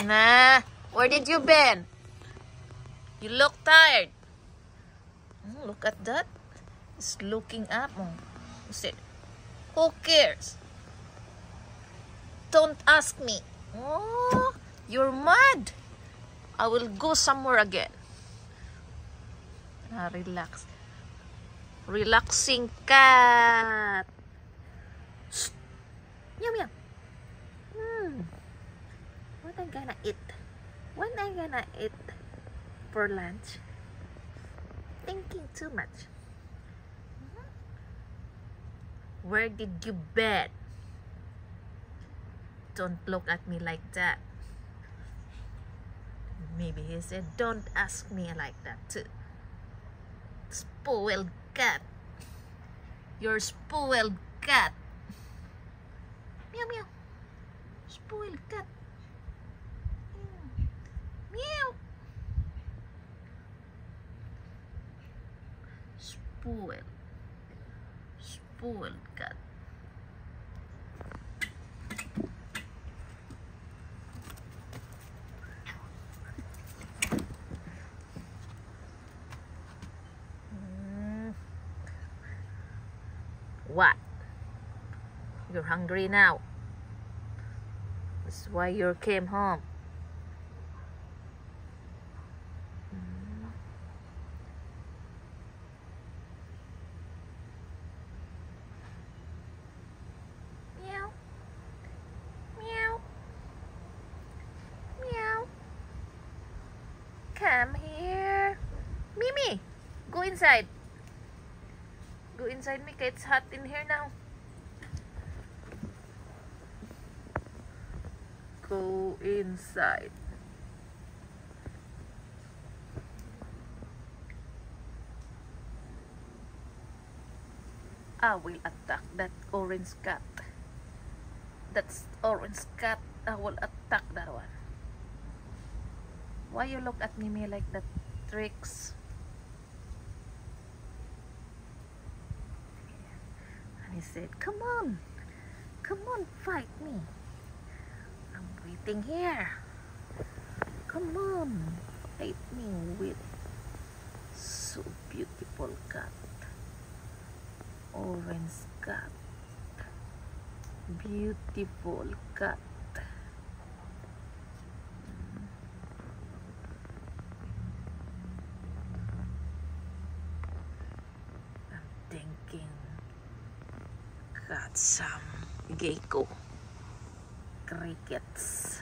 Nah, where did you been? You look tired. Look at that. It's looking up. You said, who cares? Don't ask me. Oh, you're mad. I will go somewhere again. Relax. Relaxing cat. Shh. Meow meow. What I gonna eat? What I gonna eat for lunch? Thinking too much. Where did you bed? Don't look at me like that. Maybe he said, don't ask me like that too. Spoiled cat. You're spoiled cat. Meow meow. Spoiled cat. Meow. Spoiled. Spoiled cat. What? You're hungry now. That's why you came home. Meow. Meow. Meow. Come here. Mimi, go inside. Go inside, Mika. It's hot in here now. Go inside. I will attack that orange cat. That's orange cat. I will attack that one. Why you look at Mimi like that, Trix? And he said, come on, fight me. I'm waiting here. Come on, fight me with so beautiful cat. Orange cat. Beautiful cat. I'm thinking got some gecko crickets.